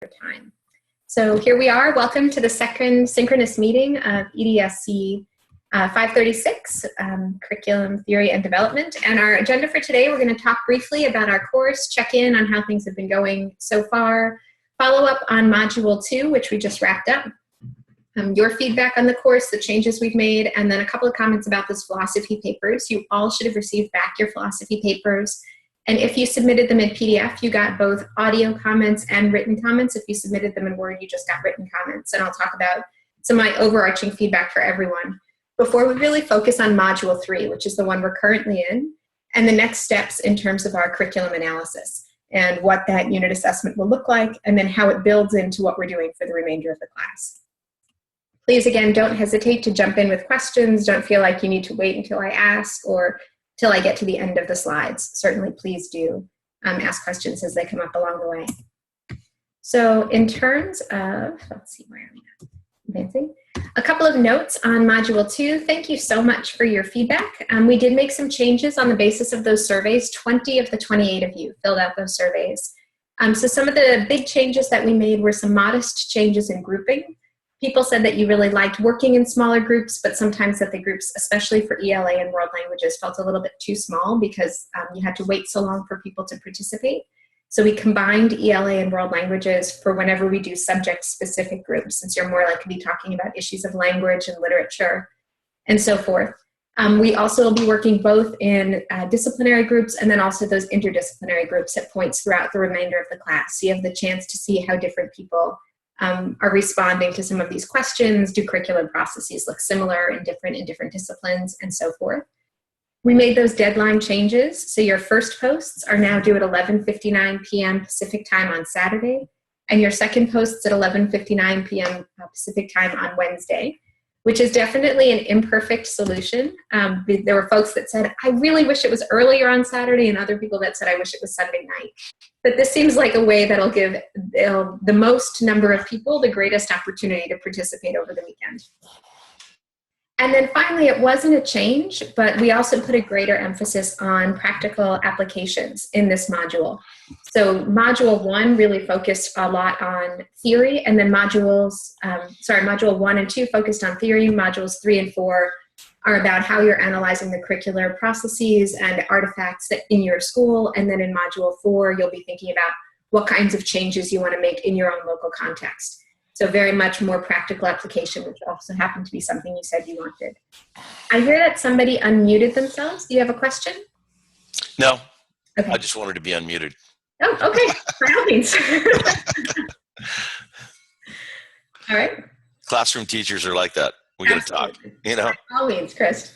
time. So here we are. Welcome to the second synchronous meeting of EDSC 536, Curriculum Theory and Development. And our agenda for today, we're going to talk briefly about our course, check in on how things have been going so far, follow up on Module 2, which we just wrapped up, your feedback on the course, the changes we've made, and then a couple of comments about those philosophy papers. You all should have received back your philosophy papers. And if you submitted them in PDF, you got both audio comments and written comments. If you submitted them in Word, you just got written comments. And I'll talk about some of my overarching feedback for everyone before we really focus on Module 3, which is the one we're currently in, and the next steps in terms of our curriculum analysis and what that unit assessment will look like, and then how it builds into what we're doing for the remainder of the class. Please, again, don't hesitate to jump in with questions. Don't feel like you need to wait until I ask or till I get to the end of the slides. Certainly, please do ask questions as they come up along the way. So in terms of, let's see, where are we now? Advancing. A couple of notes on Module 2. Thank you so much for your feedback. We did make some changes on the basis of those surveys. 20 of the 28 of you filled out those surveys. So some of the big changes that we made were some modest changes in grouping. People said that you really liked working in smaller groups, but sometimes that the groups, especially for ELA and world languages, felt a little bit too small because you had to wait so long for people to participate. So we combined ELA and world languages for whenever we do subject-specific groups, since you're more likely to be talking about issues of language and literature and so forth. We also will be working both in disciplinary groups and then also those interdisciplinary groups at points throughout the remainder of the class. So you have the chance to see how different people are responding to some of these questions. Do curriculum processes look similar and different in different disciplines and so forth? We made those deadline changes. So your first posts are now due at 11:59 p.m. Pacific time on Saturday, and your second posts at 11:59 p.m. Pacific time on Wednesday, which is definitely an imperfect solution. There were folks that said, I really wish it was earlier on Saturday, and other people that said, I wish it was Sunday night. But this seems like a way that'll give the most number of people the greatest opportunity to participate over the weekend. And then finally, it wasn't a change, but we also put a greater emphasis on practical applications in this module. So Module 1 really focused a lot on theory, and then Module 1 and 2 focused on theory. Modules 3 and 4 are about how you're analyzing the curricular processes and artifacts that in your school. And then in Module 4, you'll be thinking about what kinds of changes you want to make in your own local context. So very much more practical application, which also happened to be something you said you wanted. I hear that somebody unmuted themselves. Do you have a question? No, okay. I just wanted to be unmuted. Oh, okay, by all means. All right. Classroom teachers are like that. We got to talk, you know? By all means, Chris.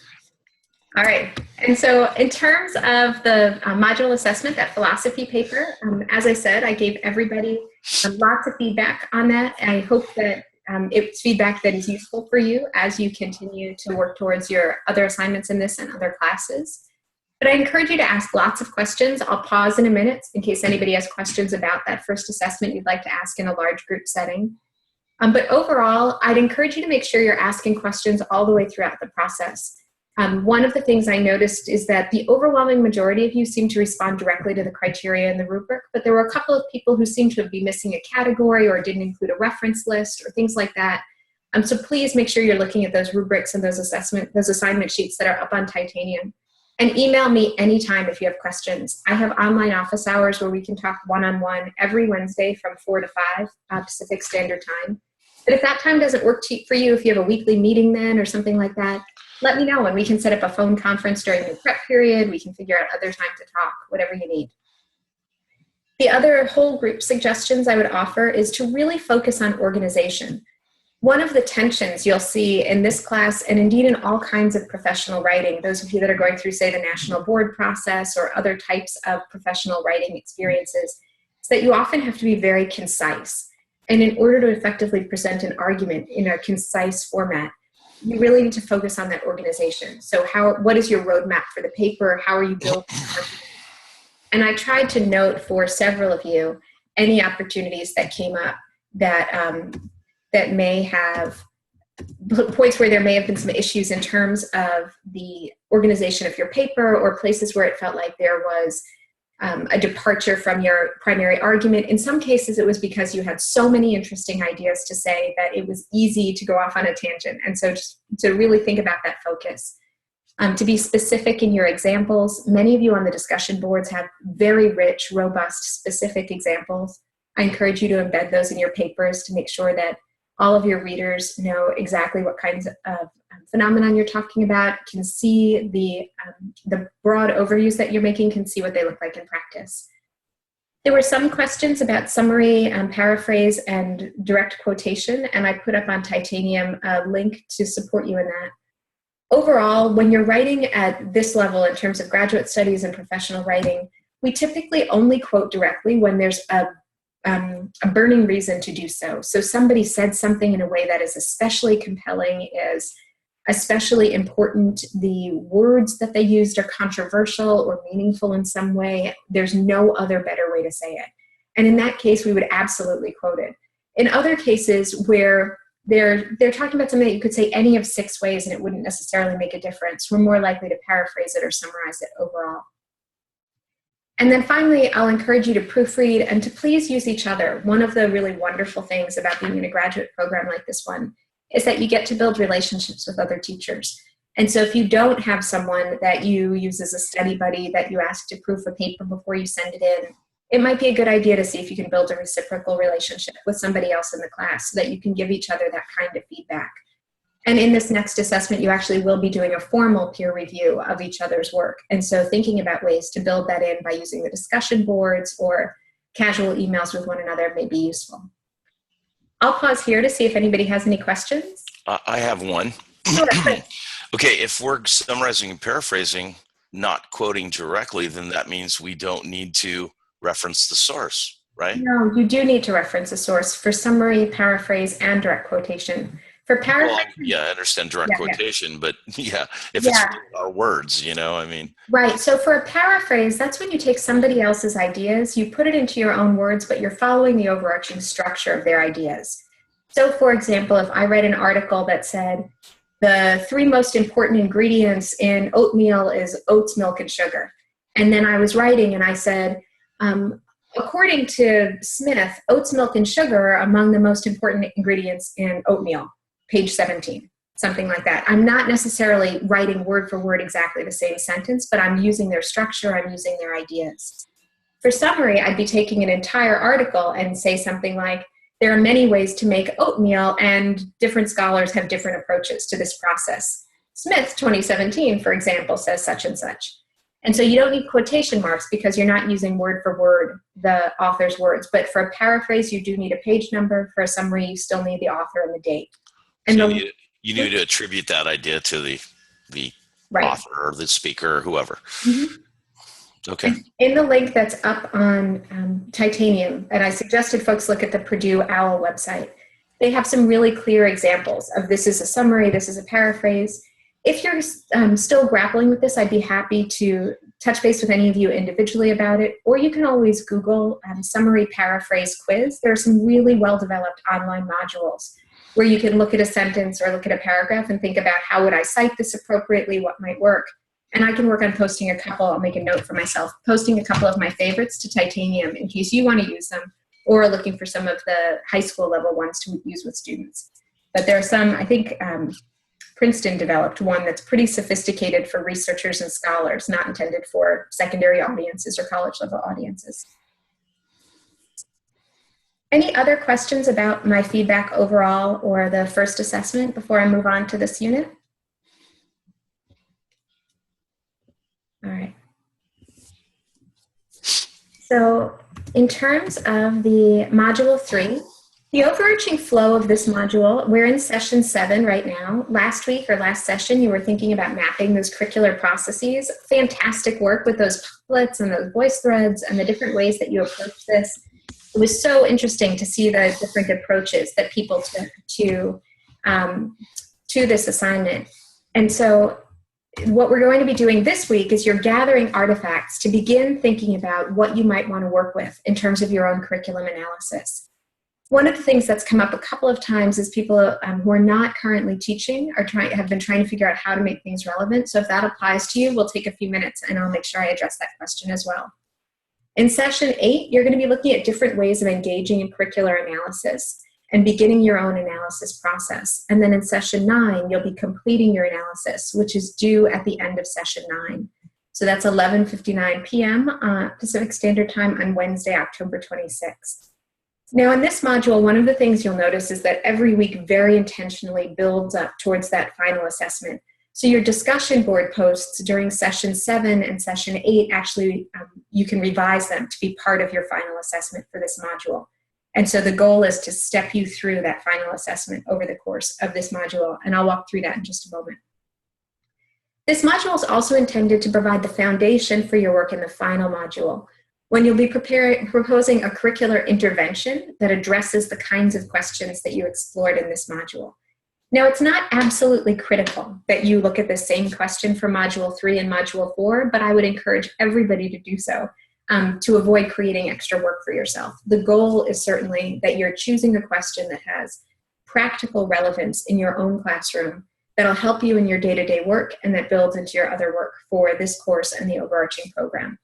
All right, and so in terms of the module assessment, that philosophy paper, as I said, I gave everybody lots of feedback on that. I hope that it's feedback that is useful for you as you continue to work towards your other assignments in this and other classes. But I encourage you to ask lots of questions. I'll pause in a minute in case anybody has questions about that first assessment you'd like to ask in a large group setting. But overall, I'd encourage you to make sure you're asking questions all the way throughout the process. One of the things I noticed is that the overwhelming majority of you seem to respond directly to the criteria in the rubric, but there were a couple of people who seemed to be missing a category or didn't include a reference list or things like that. So please make sure you're looking at those rubrics and those assignment sheets that are up on Titanium. And email me anytime if you have questions. I have online office hours where we can talk one-on-one every Wednesday from 4 to 5 Pacific Standard Time. But if that time doesn't work for you, if you have a weekly meeting then or something like that, let me know and we can set up a phone conference during the prep period. We can figure out other time to talk, whatever you need. The other whole group suggestions I would offer is to really focus on organization. One of the tensions you'll see in this class and indeed in all kinds of professional writing, those of you that are going through, say, the national board process or other types of professional writing experiences, is that you often have to be very concise. And in order to effectively present an argument in a concise format, you really need to focus on that organization. So what is your roadmap for the paper? How are you building? And I tried to note for several of you any opportunities that came up that may have points where there may have been some issues in terms of the organization of your paper or places where it felt like there was a departure from your primary argument. In some cases, it was because you had so many interesting ideas to say that it was easy to go off on a tangent. And so just to really think about that focus. To be specific in your examples, many of you on the discussion boards have very rich, robust, specific examples. I encourage you to embed those in your papers to make sure that all of your readers know exactly what kinds of phenomenon you're talking about, can see the broad overviews that you're making, can see what they look like in practice. There were some questions about summary, paraphrase, and direct quotation, and I put up on Titanium a link to support you in that. Overall, when you're writing at this level in terms of graduate studies and professional writing, we typically only quote directly when there's a burning reason to do so. So somebody said something in a way that is especially compelling, is especially important. The words that they used are controversial or meaningful in some way. There's no other better way to say it. And in that case, we would absolutely quote it. In other cases where they're talking about something that you could say any of 6 ways and it wouldn't necessarily make a difference, we're more likely to paraphrase it or summarize it overall. And then finally, I'll encourage you to proofread and to please use each other. One of the really wonderful things about being in a graduate program like this one is that you get to build relationships with other teachers. And so if you don't have someone that you use as a study buddy that you ask to proof a paper before you send it in, it might be a good idea to see if you can build a reciprocal relationship with somebody else in the class so that you can give each other that kind of feedback. And in this next assessment, you actually will be doing a formal peer review of each other's work. And so thinking about ways to build that in by using the discussion boards or casual emails with one another may be useful. I'll pause here to see if anybody has any questions. I have one. Sure. Okay, if we're summarizing and paraphrasing, not quoting directly, then that means we don't need to reference the source, right? No, you do need to reference a source for summary, paraphrase, and direct quotation. For paraphrase, well, yeah, I understand direct quotation, but if it's our words, I mean. Right, so for a paraphrase, that's when you take somebody else's ideas, you put it into your own words, but you're following the overarching structure of their ideas. So for example, if I read an article that said, the 3 most important ingredients in oatmeal is oats, milk, and sugar. And then I was writing and I said, according to Smith, oats, milk, and sugar are among the most important ingredients in oatmeal, page 17, something like that. I'm not necessarily writing word for word exactly the same sentence, but I'm using their structure, I'm using their ideas. For summary, I'd be taking an entire article and say something like, there are many ways to make oatmeal and different scholars have different approaches to this process. Smith, 2017, for example, says such and such. And so you don't need quotation marks because you're not using word for word the author's words. But for a paraphrase, you do need a page number. For a summary, you still need the author and the date. And so you need to attribute that idea to the author or the speaker or whoever. Mm-hmm. Okay. In the link that's up on Titanium, and I suggested folks look at the Purdue OWL website, they have some really clear examples of this is a summary, this is a paraphrase. If you're still grappling with this, I'd be happy to touch base with any of you individually about it, or you can always Google summary paraphrase quiz. There are some really well-developed online modules where you can look at a sentence or look at a paragraph and think about how would I cite this appropriately, what might work. And I can work on posting a couple, I'll make a note for myself, posting a couple of my favorites to Titanium in case you want to use them, or looking for some of the high school level ones to use with students. But there are some, I think Princeton developed one that's pretty sophisticated for researchers and scholars, not intended for secondary audiences or college level audiences. Any other questions about my feedback overall or the first assessment before I move on to this unit? All right. So in terms of the module 3, the overarching flow of this module, we're in session 7 right now. Last week or last session, you were thinking about mapping those curricular processes. Fantastic work with those plets and those voice threads and the different ways that you approach this. It was so interesting to see the different approaches that people took to this assignment. And so what we're going to be doing this week is you're gathering artifacts to begin thinking about what you might want to work with in terms of your own curriculum analysis. One of the things that's come up a couple of times is people who are not currently teaching have been trying to figure out how to make things relevant. So if that applies to you, we'll take a few minutes and I'll make sure I address that question as well. In session 8, you're going to be looking at different ways of engaging in curricular analysis and beginning your own analysis process. And then in session 9, you'll be completing your analysis, which is due at the end of session 9. So that's 11:59 p.m. Pacific Standard Time on Wednesday, October 26th. Now in this module, one of the things you'll notice is that every week very intentionally builds up towards that final assessment. So your discussion board posts during session 7 and session 8, actually you can revise them to be part of your final assessment for this module. And so the goal is to step you through that final assessment over the course of this module, and I'll walk through that in just a moment. This module is also intended to provide the foundation for your work in the final module, when you'll be proposing a curricular intervention that addresses the kinds of questions that you explored in this module. Now, it's not absolutely critical that you look at the same question for Module 3 and Module 4, but I would encourage everybody to do so to avoid creating extra work for yourself. The goal is certainly that you're choosing a question that has practical relevance in your own classroom that'll help you in your day-to-day work and that builds into your other work for this course and the overarching program.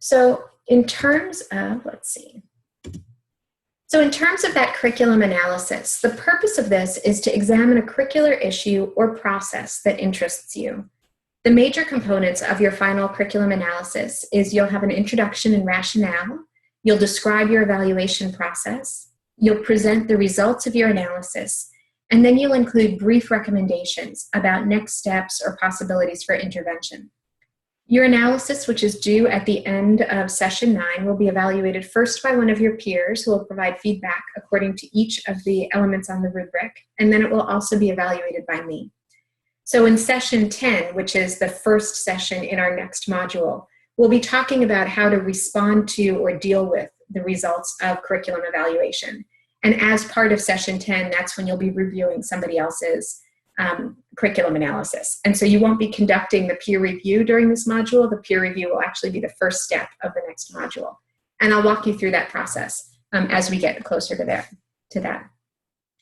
So in terms of, So in terms of that curriculum analysis, the purpose of this is to examine a curricular issue or process that interests you. The major components of your final curriculum analysis is you'll have an introduction and rationale, you'll describe your evaluation process, you'll present the results of your analysis, and then you'll include brief recommendations about next steps or possibilities for intervention. Your analysis, which is due at the end of session 9, will be evaluated first by one of your peers who will provide feedback according to each of the elements on the rubric, and then it will also be evaluated by me. So in session 10, which is the first session in our next module, we'll be talking about how to respond to or deal with the results of curriculum evaluation. And as part of session 10, that's when you'll be reviewing somebody else's curriculum analysis. And so you won't be conducting the peer review during this module. The peer review will actually be the first step of the next module. And I'll walk you through that process as we get closer to that.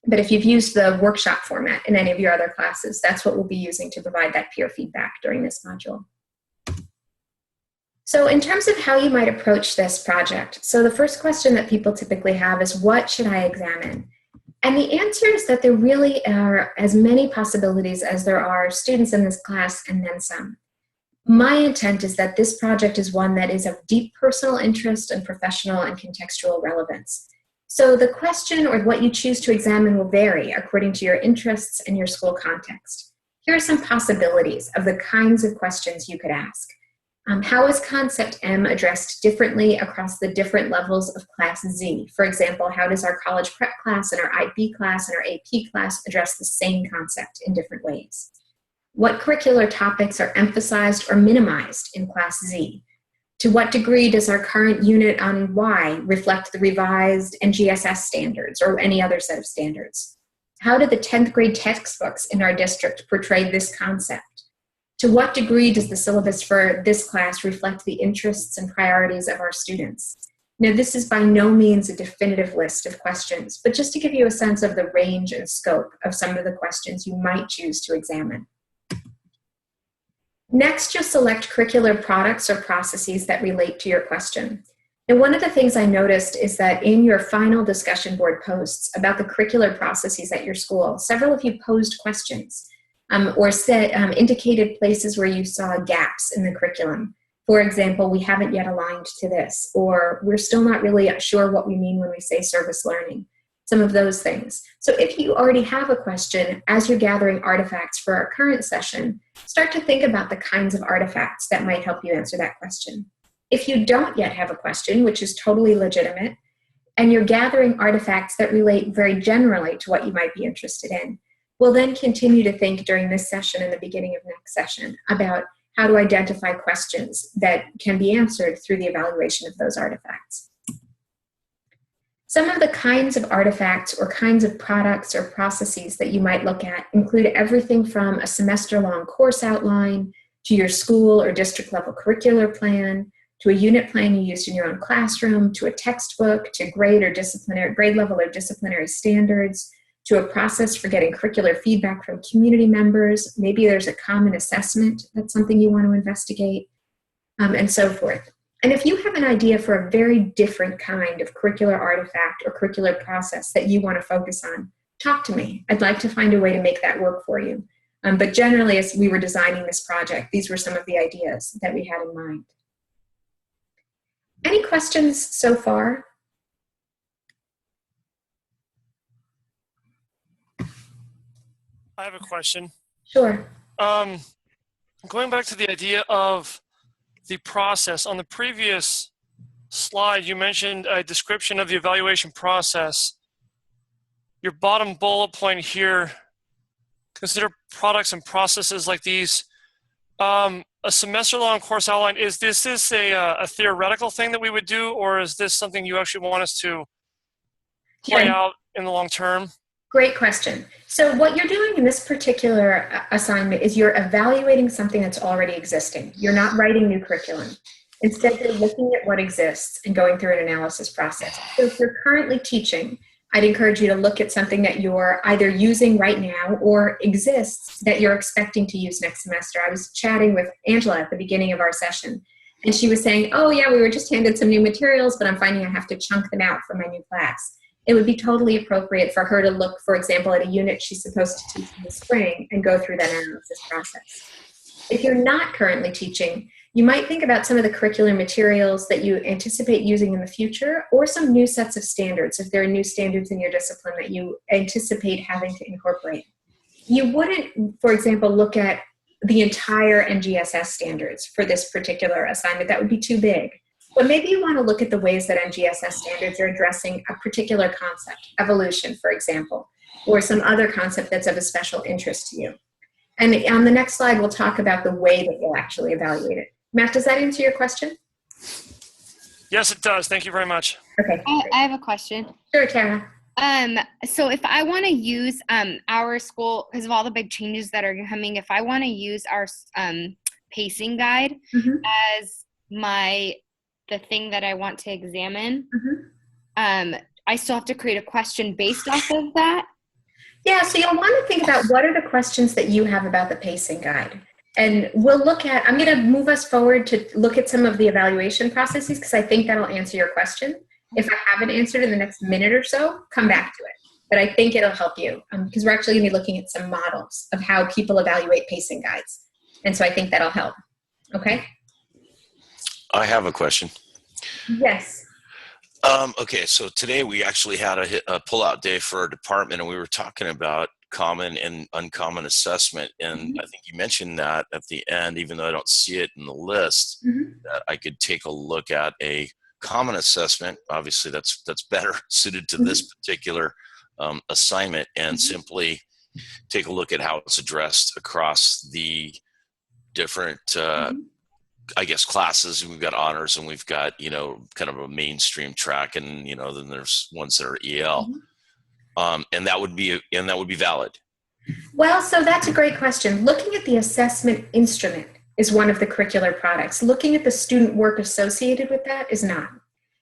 But if you've used the workshop format in any of your other classes, that's what we'll be using to provide that peer feedback during this module. So in terms of how you might approach this project, so the first question that people typically have is, what should I examine? And the answer is that there really are as many possibilities as there are students in this class and then some. My intent is that this project is one that is of deep personal interest and professional and contextual relevance. So the question or what you choose to examine will vary according to your interests and your school context. Here are some possibilities of the kinds of questions you could ask. How is concept M addressed differently across the different levels of class Z? For example, how does our college prep class and our IB class and our AP class address the same concept in different ways? What curricular topics are emphasized or minimized in class Z? To what degree does our current unit on Y reflect the revised NGSS standards or any other set of standards? How do the 10th grade textbooks in our district portray this concept? To what degree does the syllabus for this class reflect the interests and priorities of our students? Now, this is by no means a definitive list of questions, but just to give you a sense of the range and scope of some of the questions you might choose to examine. Next, you'll select curricular products or processes that relate to your question. And one of the things I noticed is that in your final discussion board posts about the curricular processes at your school, several of you posed questions or indicated places where you saw gaps in the curriculum. For example, we haven't yet aligned to this, or we're still not really sure what we mean when we say service learning, some of those things. So if you already have a question, as you're gathering artifacts for our current session, start to think about the kinds of artifacts that might help you answer that question. If you don't yet have a question, which is totally legitimate, and you're gathering artifacts that relate very generally to what you might be interested in, we'll then continue to think during this session and the beginning of next session about how to identify questions that can be answered through the evaluation of those artifacts. Some of the kinds of artifacts or kinds of products or processes that you might look at include everything from a semester-long course outline to your school or district level curricular plan, to a unit plan you used in your own classroom, to a textbook, to grade level or disciplinary standards, to a process for getting curricular feedback from community members. Maybe there's a common assessment that's something you want to investigate. and so forth. And if you have an idea for a very different kind of curricular artifact or curricular process that you want to focus on, talk to me. I'd like to find a way to make that work for you. But generally, as we were designing this project, these were some of the ideas that we had in mind. Any questions so far? I have a question. Sure. Going back to the idea of the process, on the previous slide, you mentioned a description of the evaluation process. Your bottom bullet point here, consider products and processes like these. A semester-long course outline, is this a theoretical thing that we would do, or is this something you actually want us to play out in the long term? Great question. So what you're doing in this particular assignment is you're evaluating something that's already existing. You're not writing new curriculum. Instead, you're looking at what exists and going through an analysis process. So if you're currently teaching, I'd encourage you to look at something that you're either using right now or exists that you're expecting to use next semester. I was chatting with Angela at the beginning of our session, and she was saying, oh yeah, we were just handed some new materials, but I'm finding I have to chunk them out for my new class. It would be totally appropriate for her to look, for example, at a unit she's supposed to teach in the spring and go through that analysis process. If you're not currently teaching, you might think about some of the curricular materials that you anticipate using in the future, or some new sets of standards, if there are new standards in your discipline that you anticipate having to incorporate. You wouldn't, for example, look at the entire NGSS standards for this particular assignment. That would be too big. But maybe you want to look at the ways that NGSS standards are addressing a particular concept, evolution, for example, or some other concept that's of a special interest to you. And on the next slide, we'll talk about the way that you'll actually evaluate it. Matt, does that answer your question? Yes, it does. Thank you very much. Okay. I have a question. Sure, Tara. So if I want to use our school, because of all the big changes that are coming, if I want to use our pacing guide as the thing that I want to examine, I still have to create a question based off of that? Yeah, so you'll want to think about what are the questions that you have about the pacing guide. And we'll look at, I'm going to move us forward to look at some of the evaluation processes because I think that'll answer your question. If I haven't answered in the next minute or so, come back to it. But I think it'll help you because we're actually going to be looking at some models of how people evaluate pacing guides. And so I think that'll help. Okay? I have a question. Yes. Okay, so today we actually had a pull-out day for our department, and we were talking about common and uncommon assessment. And I think you mentioned that at the end, even though I don't see it in the list, that I could take a look at a common assessment. Obviously, that's better suited to this particular assignment, and simply take a look at how it's addressed across the different I guess classes. We've got honors and we've got, kind of a mainstream track, and, then there's ones that are EL. And that would be valid. Well, so that's a great question. Looking at the assessment instrument is one of the curricular products. Looking at the student work associated with that is not.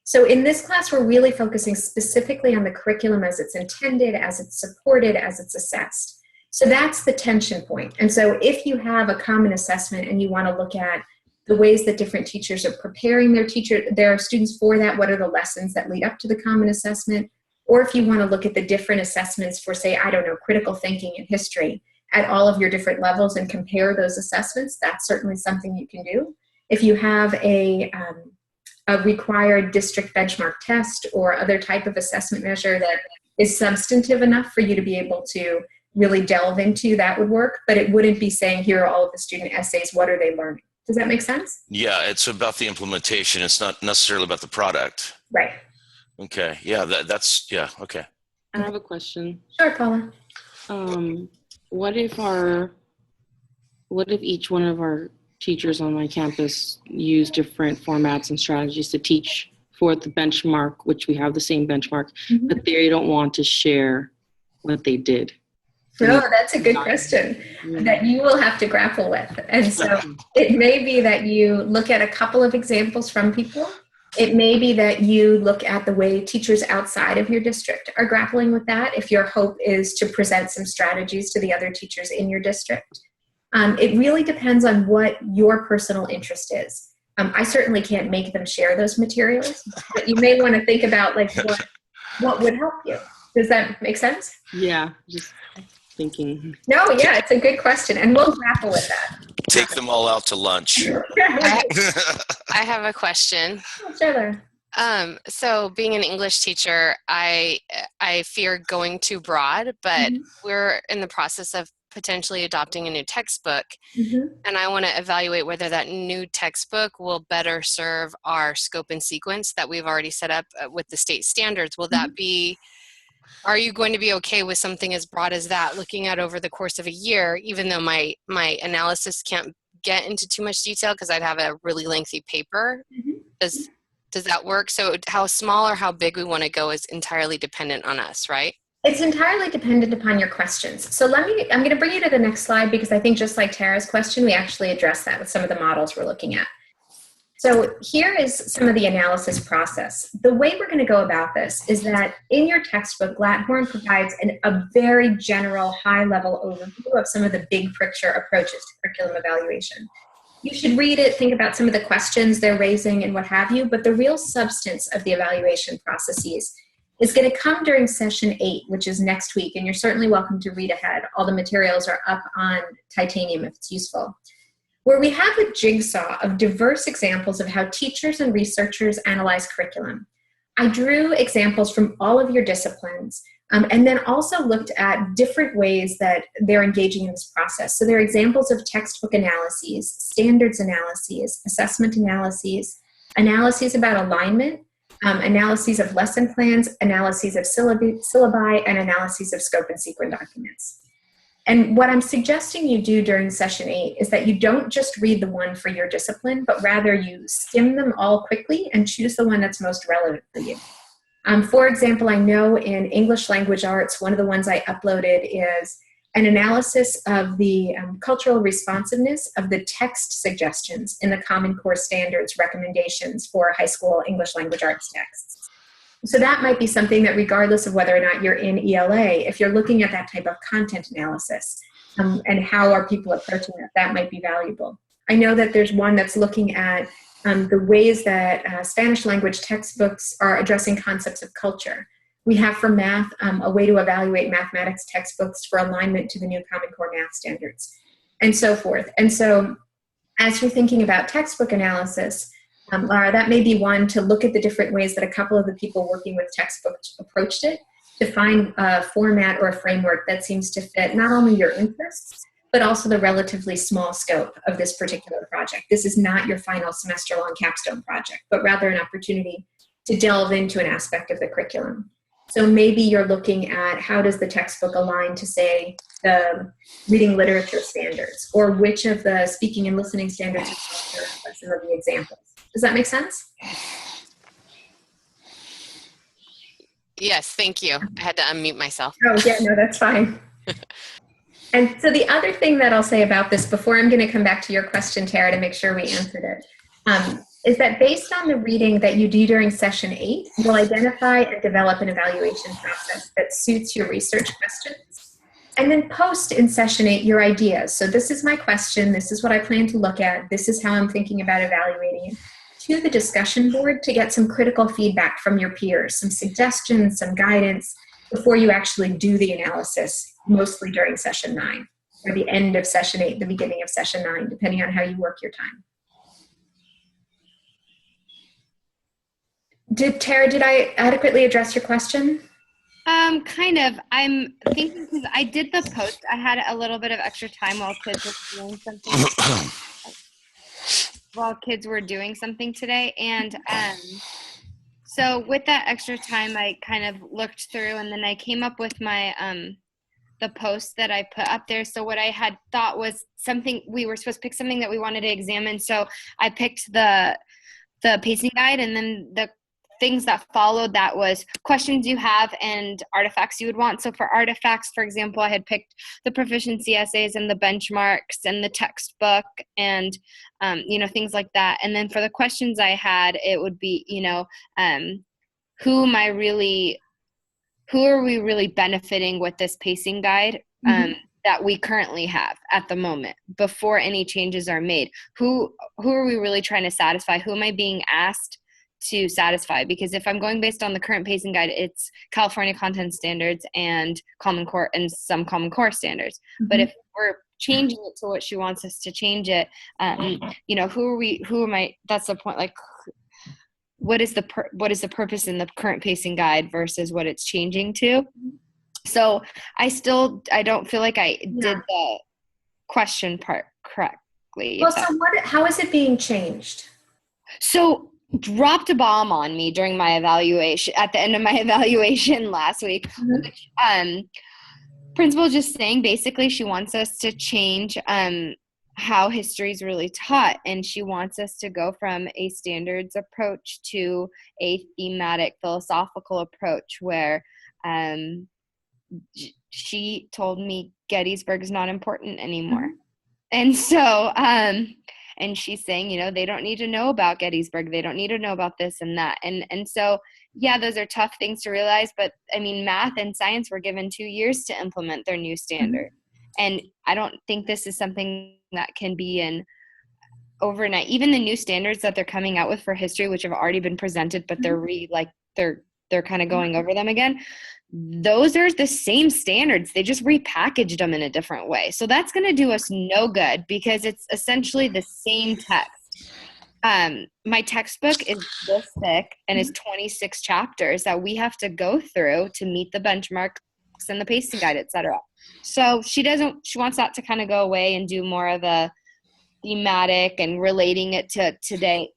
So in this class, we're really focusing specifically on the curriculum as it's intended, as it's supported, as it's assessed. So that's the tension point. And so if you have a common assessment and you want to look at the ways that different teachers are preparing their students for that, what are the lessons that lead up to the common assessment, or if you want to look at the different assessments for, say, critical thinking and history at all of your different levels and compare those assessments, that's certainly something you can do. If you have a required district benchmark test or other type of assessment measure that is substantive enough for you to be able to really delve into, that would work, but it wouldn't be saying, here are all of the student essays, what are they learning? Does that make sense? Yeah, it's about the implementation. It's not necessarily about the product. Right. Okay. Yeah, that's okay. I have a question. Sure, Paula. What if each one of our teachers on my campus use different formats and strategies to teach for the benchmark, which we have the same benchmark, but they don't want to share what they did? No, that's a good question that you will have to grapple with. And so it may be that you look at a couple of examples from people. It may be that you look at the way teachers outside of your district are grappling with that, if your hope is to present some strategies to the other teachers in your district. It really depends on what your personal interest is. I certainly can't make them share those materials, but you may want to think about like what would help you. Does that make sense? Yeah, just thinking. No, yeah, it's a good question, and we'll grapple with that. Take them all out to lunch. I have a question. Oh, sure. So being an English teacher, I fear going too broad, but we're in the process of potentially adopting a new textbook, and I want to evaluate whether that new textbook will better serve our scope and sequence that we've already set up with the state standards. Will that be, are you going to be okay with something as broad as that, looking at over the course of a year, even though my analysis can't get into too much detail because I'd have a really lengthy paper? Does that work? So how small or how big we want to go is entirely dependent on us, right? It's entirely dependent upon your questions. So I'm going to bring you to the next slide because I think just like Tara's question, we actually address that with some of the models we're looking at. So here is some of the analysis process. The way we're going to go about this is that in your textbook, Glatthorn provides a very general high-level overview of some of the big picture approaches to curriculum evaluation. You should read it, think about some of the questions they're raising and what have you, but the real substance of the evaluation processes is going to come during session 8, which is next week, and you're certainly welcome to read ahead. All the materials are up on Titanium if it's useful, where we have a jigsaw of diverse examples of how teachers and researchers analyze curriculum. I drew examples from all of your disciplines, and then also looked at different ways that they're engaging in this process. So there are examples of textbook analyses, standards analyses, assessment analyses, analyses about alignment, analyses of lesson plans, analyses of syllabi, and analyses of scope and sequence documents. And what I'm suggesting you do during session 8 is that you don't just read the one for your discipline, but rather you skim them all quickly and choose the one that's most relevant for you. For example, I know in English language arts, one of the ones I uploaded is an analysis of the cultural responsiveness of the text suggestions in the Common Core Standards recommendations for high school English language arts texts. So that might be something that regardless of whether or not you're in ELA, if you're looking at that type of content analysis and how are people approaching it, that might be valuable. I know that there's one that's looking at the ways that Spanish language textbooks are addressing concepts of culture. We have for math a way to evaluate mathematics textbooks for alignment to the new Common Core math standards, and so forth. And so as you're thinking about textbook analysis, Lara, that may be one to look at the different ways that a couple of the people working with textbooks approached it, to find a format or a framework that seems to fit not only your interests, but also the relatively small scope of this particular project. This is not your final semester-long capstone project, but rather an opportunity to delve into an aspect of the curriculum. So maybe you're looking at how does the textbook align to, say, the reading literature standards, or which of the speaking and listening standards are some of the examples. Does that make sense? Yes, thank you. I had to unmute myself. Oh, yeah, no, that's fine. And so the other thing that I'll say about this, before I'm going to come back to your question, Tara, to make sure we answered it, is that based on the reading that you do during session 8, you'll identify and develop an evaluation process that suits your research questions. And then post in session 8 your ideas. So this is my question, this is what I plan to look at, this is how I'm thinking about evaluating it, to the discussion board to get some critical feedback from your peers, some suggestions, some guidance, before you actually do the analysis, mostly during session 9, or the end of session 8, the beginning of session 9, depending on how you work your time. Tara, did I adequately address your question? Kind of. I'm thinking because I did the post. I had a little bit of extra time while kids were doing something. Today, and so with that extra time, I kind of looked through, and then I came up with my the post that I put up there. So what I had thought was something we were supposed to pick something that we wanted to examine. So I picked the pacing guide, and then the things that followed that was questions you have and artifacts you would want. So for artifacts, for example, I had picked the proficiency essays and the benchmarks and the textbook and, things like that. And then for the questions I had, it would be, who are we really benefiting with this pacing guide? that we currently have at the moment before any changes are made. Who are we really trying to satisfy? Who am I being asked to satisfy? Because if I'm going based on the current pacing guide, it's California content standards and Common Core and some Common Core standards. But if we're changing it to what she wants us to change it, you know, who am I, that's the point, like, what is the purpose in the current pacing guide versus what it's changing to? So I don't feel like I did the question part correctly. Well, so how is it being changed? So dropped a bomb on me during my evaluation, at the end of my evaluation last week, which, principal just saying basically she wants us to change how history is really taught, and she wants us to go from a standards approach to a thematic philosophical approach where she told me Gettysburg is not important anymore. And so, and she's saying, you know, they don't need to know about Gettysburg. They don't need to know about this and that. And so, yeah, those are tough things to realize. But I mean, math and science were given 2 years to implement their new standard. And I don't think this is something that can be in overnight. Even the new standards that they're coming out with for history, which have already been presented, but they're kind of going over them again. Those are the same standards. They just repackaged them in a different way. So that's going to do us no good because it's essentially the same text. My textbook is this thick and is 26 chapters that we have to go through to meet the benchmarks and the pacing guide, etc. So she wants that to kind of go away and do more of a thematic and relating it to today,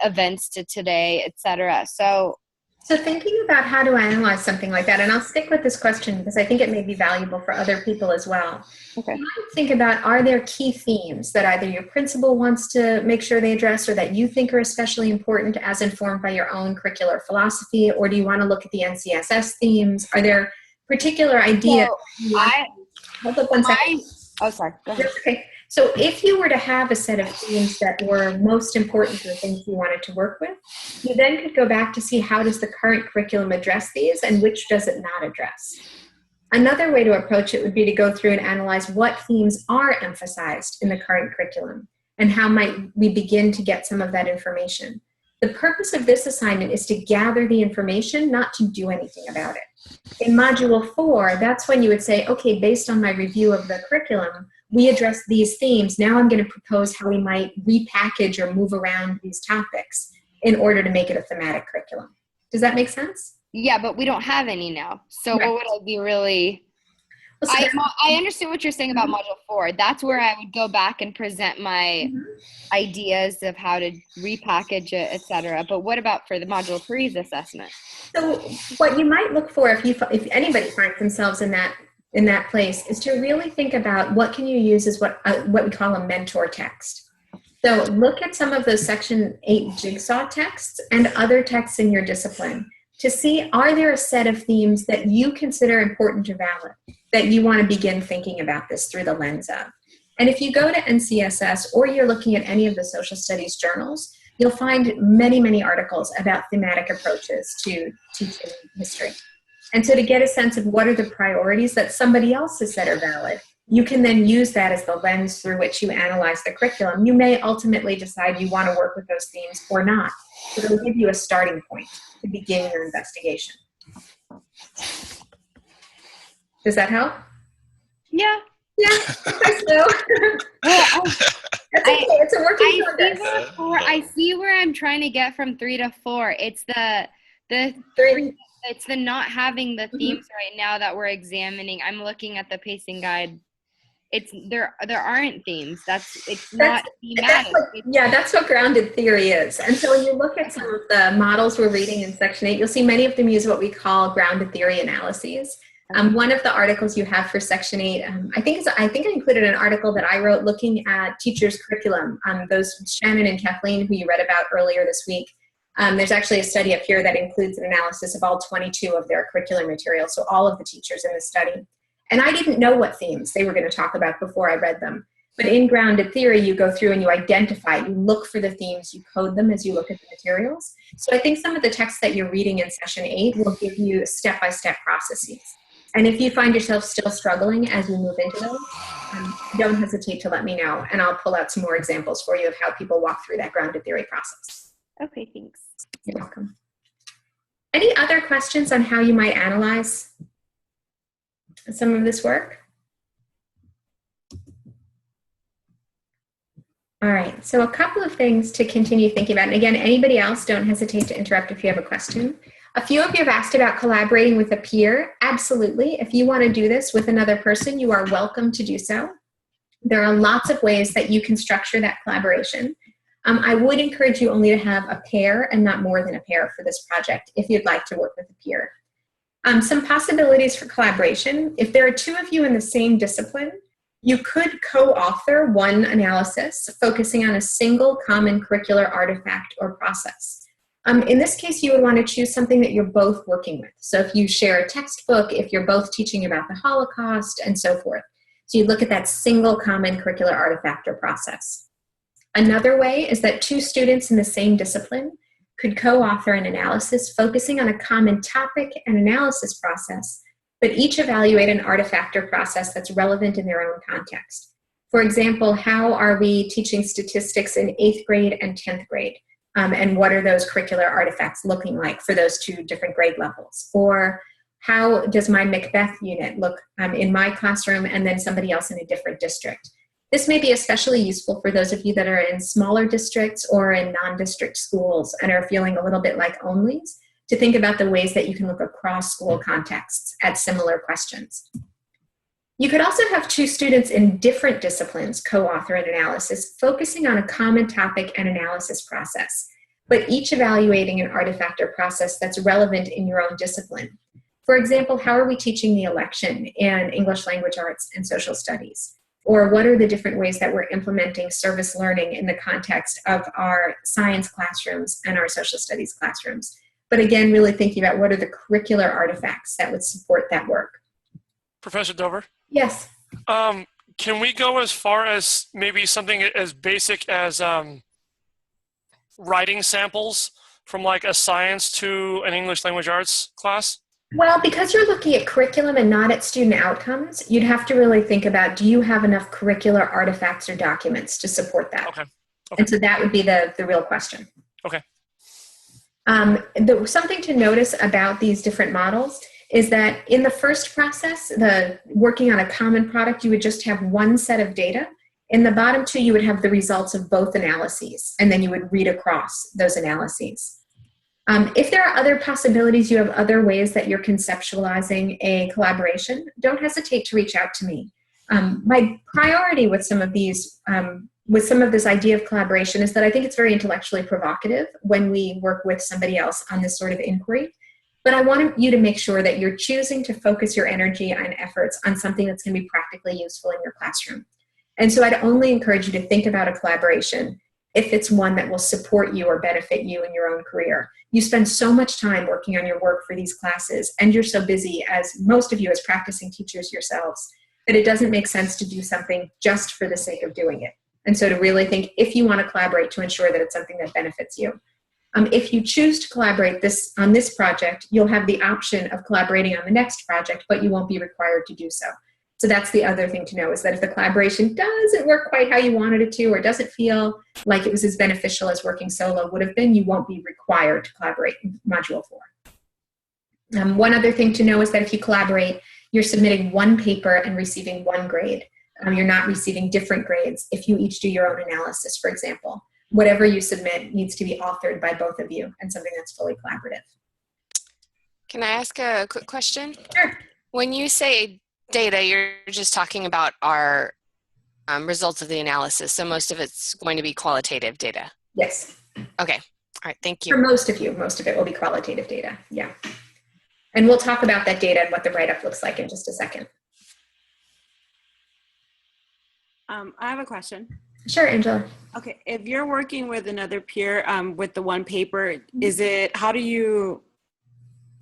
events to today, etc. So thinking about how to analyze something like that, and I'll stick with this question because I think it may be valuable for other people as well. Okay. You might think about, are there key themes that either your principal wants to make sure they address or that you think are especially important as informed by your own curricular philosophy, or do you want to look at the NCSS themes? Are there particular ideas? Hold up one second. Oh, sorry. Go ahead. Okay. So if you were to have a set of themes that were most important to the things you wanted to work with, you then could go back to see how does the current curriculum address these and which does it not address. Another way to approach it would be to go through and analyze what themes are emphasized in the current curriculum and how might we begin to get some of that information. The purpose of this assignment is to gather the information, not to do anything about it. In Module 4, that's when you would say, okay, based on my review of the curriculum, we address these themes. Now I'm going to propose how we might repackage or move around these topics in order to make it a thematic curriculum. Does that make sense? Yeah, but we don't have any now. So right. What would I be really... Well, so I understand what you're saying about Module 4. That's where I would go back and present my ideas of how to repackage it, etc. But what about for the Module 3's assessment? So what you might look for if anybody finds themselves in that place is to really think about what can you use as what we call a mentor text. So look at some of those Section 8 jigsaw texts and other texts in your discipline to see, are there a set of themes that you consider important or valid that you want to begin thinking about this through the lens of. And if you go to NCSS or you're looking at any of the social studies journals, you'll find many, many articles about thematic approaches to teaching history. And so to get a sense of what are the priorities that somebody else has said are valid, you can then use that as the lens through which you analyze the curriculum. You may ultimately decide you want to work with those themes or not. So it'll give you a starting point to begin your investigation. Does that help? Yeah. Yeah, I think so. That's okay. It's a work in progress. I see where I'm trying to get from 3 to 4. It's the 3. It's the not having the themes right now that we're examining. I'm looking at the pacing guide. It's there aren't themes. It's not thematic. That's what grounded theory is. And so when you look at some of the models we're reading in Section 8, you'll see many of them use what we call grounded theory analyses. One of the articles you have for Section 8, I think I included an article that I wrote looking at teachers' curriculum. Those Shannon and Kathleen, who you read about earlier this week, there's actually a study up here that includes an analysis of all 22 of their curricular materials, so all of the teachers in the study. And I didn't know what themes they were going to talk about before I read them. But in grounded theory, you go through and you identify, you look for the themes, you code them as you look at the materials. So I think some of the texts that you're reading in Session 8 will give you step-by-step processes. And if you find yourself still struggling as you move into those, don't hesitate to let me know, and I'll pull out some more examples for you of how people walk through that grounded theory process. Okay, thanks. You're welcome. Any other questions on how you might analyze some of this work? All right, so a couple of things to continue thinking about. And again, anybody else, don't hesitate to interrupt if you have a question. A few of you have asked about collaborating with a peer. Absolutely. If you want to do this with another person, you are welcome to do so. There are lots of ways that you can structure that collaboration. I would encourage you only to have a pair and not more than a pair for this project if you'd like to work with a peer. Some possibilities for collaboration. If there are two of you in the same discipline, you could co-author one analysis focusing on a single common curricular artifact or process. In this case, you would want to choose something that you're both working with. So if you share a textbook, if you're both teaching about the Holocaust, and so forth. So you look at that single common curricular artifact or process. Another way is that two students in the same discipline could co-author an analysis focusing on a common topic and analysis process, but each evaluate an artifact or process that's relevant in their own context. For example, how are we teaching statistics in 8th grade and 10th grade? And what are those curricular artifacts looking like for those two different grade levels? Or how does my Macbeth unit look in my classroom and then somebody else in a different district? This may be especially useful for those of you that are in smaller districts or in non-district schools and are feeling a little bit like onlys, to think about the ways that you can look across school contexts at similar questions. You could also have two students in different disciplines co-author an analysis focusing on a common topic and analysis process, but each evaluating an artifact or process that's relevant in your own discipline. For example, how are we teaching the election in English language arts and social studies? Or what are the different ways that we're implementing service learning in the context of our science classrooms and our social studies classrooms? But again, really thinking about what are the curricular artifacts that would support that work. Professor Dover? Yes. Can we go as far as maybe something as basic as writing samples from like a science to an English language arts class? Well, because you're looking at curriculum and not at student outcomes, you'd have to really think about, do you have enough curricular artifacts or documents to support that? Okay. And so that would be the real question. Okay. Something to notice about these different models is that in the first process, the working on a common product, you would just have one set of data. In the bottom two, you would have the results of both analyses, and then you would read across those analyses. If there are other possibilities, you have other ways that you're conceptualizing a collaboration, don't hesitate to reach out to me. My priority with some of these, with some of this idea of collaboration is that I think it's very intellectually provocative when we work with somebody else on this sort of inquiry. But I want you to make sure that you're choosing to focus your energy and efforts on something that's going to be practically useful in your classroom. And so I'd only encourage you to think about a collaboration if it's one that will support you or benefit you in your own career. You spend so much time working on your work for these classes, and you're so busy, as most of you as practicing teachers yourselves, that it doesn't make sense to do something just for the sake of doing it. And so to really think if you want to collaborate to ensure that it's something that benefits you. If you choose to collaborate on this project, you'll have the option of collaborating on the next project, but you won't be required to do so. So that's the other thing to know, is that if the collaboration doesn't work quite how you wanted it to, or doesn't feel like it was as beneficial as working solo would have been, you won't be required to collaborate in Module 4. One other thing to know is that if you collaborate, you're submitting one paper and receiving one grade. You're not receiving different grades if you each do your own analysis, for example. Whatever you submit needs to be authored by both of you and something that's fully collaborative. Can I ask a quick question? Sure. When you say data, you're just talking about our results of the analysis. So most of it's going to be qualitative data. Yes. Okay. All right. Thank you. For most of you, most of it will be qualitative data. Yeah. And we'll talk about that data and what the write-up looks like in just a second. I have a question. Sure, Angela. Okay, if you're working with another peer with the one paper, how do you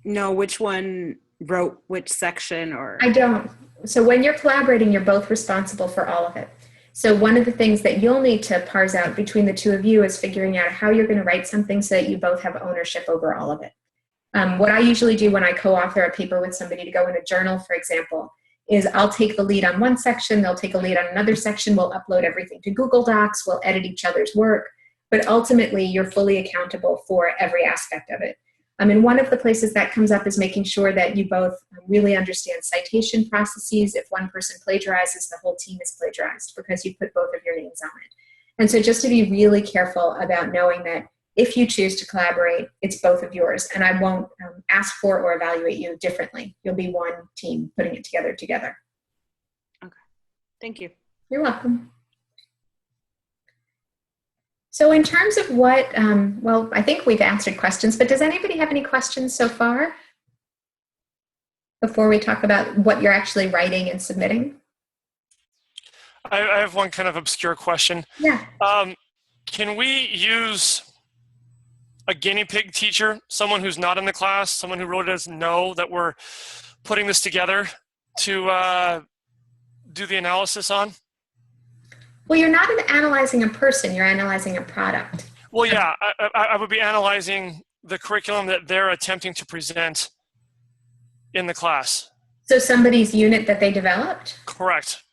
know which one wrote which section? Or I don't. So when you're collaborating, you're both responsible for all of it. So one of the things that you'll need to parse out between the two of you is figuring out how you're going to write something so that you both have ownership over all of it. What I usually do when I co-author a paper with somebody to go in a journal, for example, is I'll take the lead on one section, they'll take a lead on another section, we'll upload everything to Google Docs, we'll edit each other's work, but ultimately you're fully accountable for every aspect of it. And one of the places that comes up is making sure that you both really understand citation processes. If one person plagiarizes, the whole team is plagiarized because you put both of your names on it. And so just to be really careful about knowing that if you choose to collaborate, it's both of yours. And I won't ask for or evaluate you differently. You'll be one team putting it together. Okay. Thank you. You're welcome. So in terms of what, well, I think we've answered questions, but does anybody have any questions so far before we talk about what you're actually writing and submitting? I have one kind of obscure question. Yeah. Can we use a guinea pig teacher, someone who's not in the class, someone who really doesn't know that we're putting this together to do the analysis on? Well, you're not analyzing a person, you're analyzing a product. Well, yeah, I would be analyzing the curriculum that they're attempting to present in the class. So somebody's unit that they developed? Correct.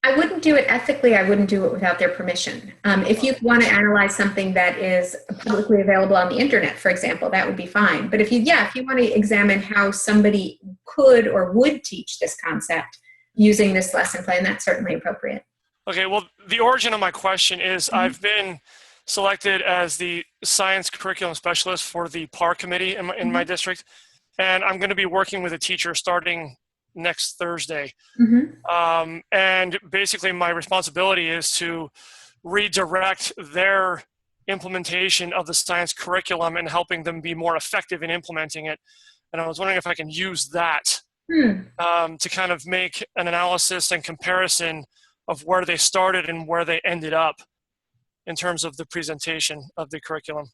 I wouldn't do it ethically. I wouldn't do it without their permission. If you want to analyze something that is publicly available on the internet, for example, that would be fine. But if you want to examine how somebody could or would teach this concept using this lesson plan, that's certainly appropriate. Okay, well, the origin of my question is I've been selected as the science curriculum specialist for the PAR committee in my district, and I'm going to be working with a teacher starting next Thursday. And basically my responsibility is to redirect their implementation of the science curriculum and helping them be more effective in implementing it. And I was wondering if I can use that to kind of make an analysis and comparison of where they started and where they ended up in terms of the presentation of the curriculum.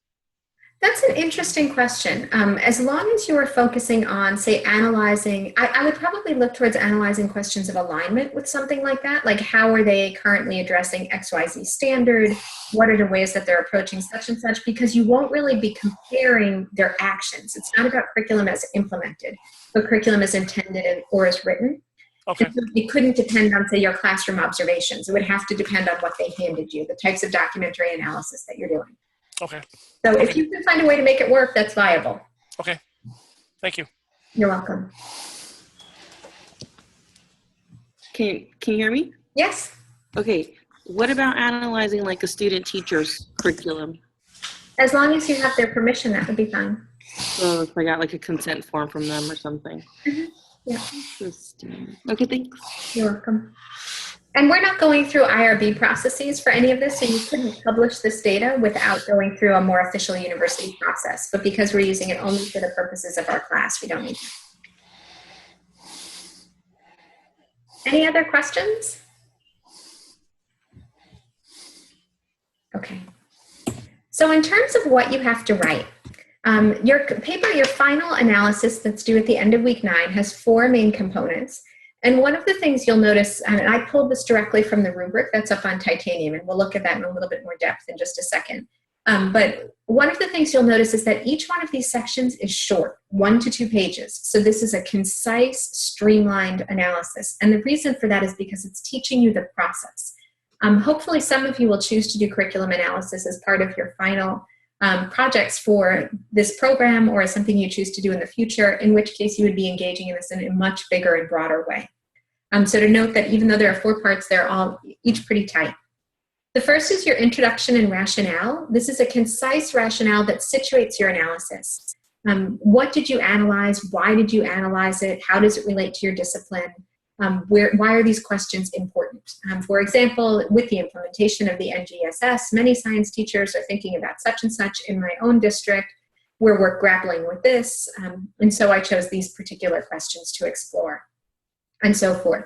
That's an interesting question. As long as you are focusing on, say, analyzing, I would probably look towards analyzing questions of alignment with something like that. Like, how are they currently addressing XYZ standard? What are the ways that they're approaching such and such? Because you won't really be comparing their actions. It's not about curriculum as implemented, but curriculum as intended or as written. Okay. So it couldn't depend on, say, your classroom observations. It would have to depend on what they handed you, the types of documentary analysis that you're doing. Okay. So if you can find a way to make it work, that's viable. Okay. Thank you. You're welcome. Can you hear me? Yes. Okay. What about analyzing like a student teacher's curriculum? As long as you have their permission, that would be fine. So if I got like a consent form from them or something. Yeah. Interesting. Okay, thanks. You're welcome. And we're not going through IRB processes for any of this, so you couldn't publish this data without going through a more official university process. But because we're using it only for the purposes of our class, we don't need to. Any other questions? Okay. So in terms of what you have to write, your paper, your final analysis that's due at the end of week 9 has 4 main components. And one of the things you'll notice, and I pulled this directly from the rubric that's up on Titanium, and we'll look at that in a little bit more depth in just a second. But one of the things you'll notice is that each one of these sections is short, 1 to 2 pages. So this is a concise, streamlined analysis. And the reason for that is because it's teaching you the process. Hopefully some of you will choose to do curriculum analysis as part of your final projects for this program, or as something you choose to do in the future, in which case you would be engaging in this in a much bigger and broader way. So to note that even though there are 4 parts, they're all each pretty tight. The first is your introduction and rationale. This is a concise rationale that situates your analysis. What did you analyze? Why did you analyze it? How does it relate to your discipline? Why are these questions important? For example, with the implementation of the NGSS, many science teachers are thinking about such and such in my own district where we're grappling with this. And so I chose these particular questions to explore, and so forth.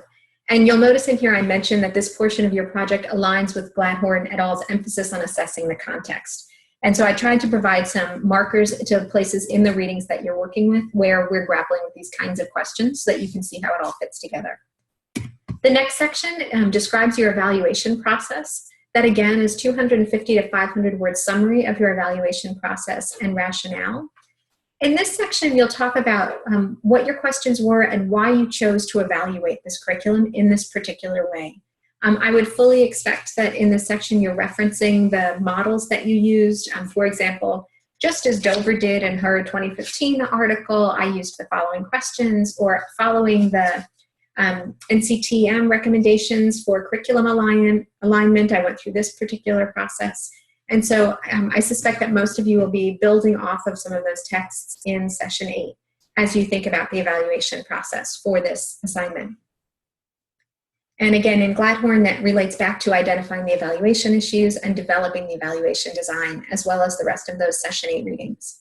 And you'll notice in here I mentioned that this portion of your project aligns with Gladhorn et al.'s emphasis on assessing the context. And so I tried to provide some markers to places in the readings that you're working with where we're grappling with these kinds of questions so that you can see how it all fits together. The next section describes your evaluation process. That again is 250 to 500 word summary of your evaluation process and rationale. In this section, you'll talk about what your questions were and why you chose to evaluate this curriculum in this particular way. I would fully expect that in this section you're referencing the models that you used. For example, just as Dover did in her 2015 article, I used the following questions, or following the NCTM recommendations for curriculum alignment, I went through this particular process. And so I suspect that most of you will be building off of some of those texts in session 8 as you think about the evaluation process for this assignment. And again, in Gladhorn, that relates back to identifying the evaluation issues and developing the evaluation design, as well as the rest of those session 8 readings.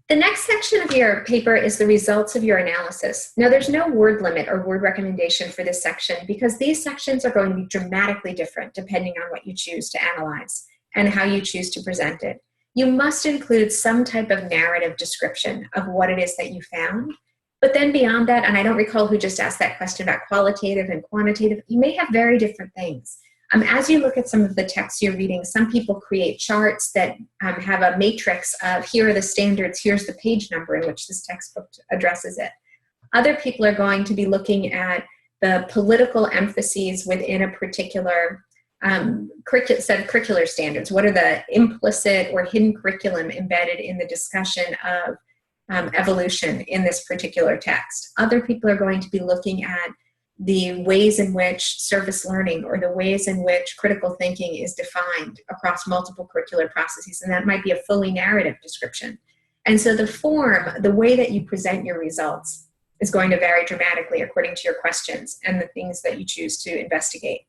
The next section of your paper is the results of your analysis. Now, there's no word limit or word recommendation for this section because these sections are going to be dramatically different depending on what you choose to analyze and how you choose to present it. You must include some type of narrative description of what it is that you found. But then beyond that, and I don't recall who just asked that question about qualitative and quantitative, you may have very different things. As you look at some of the texts you're reading, some people create charts that have a matrix of here are the standards, here's the page number in which this textbook addresses it. Other people are going to be looking at the political emphases within a particular set of curricular standards. What are the implicit or hidden curriculum embedded in the discussion of evolution in this particular text? Other people are going to be looking at the ways in which service learning or the ways in which critical thinking is defined across multiple curricular processes, and that might be a fully narrative description. And so the form, the way that you present your results is going to vary dramatically according to your questions and the things that you choose to investigate.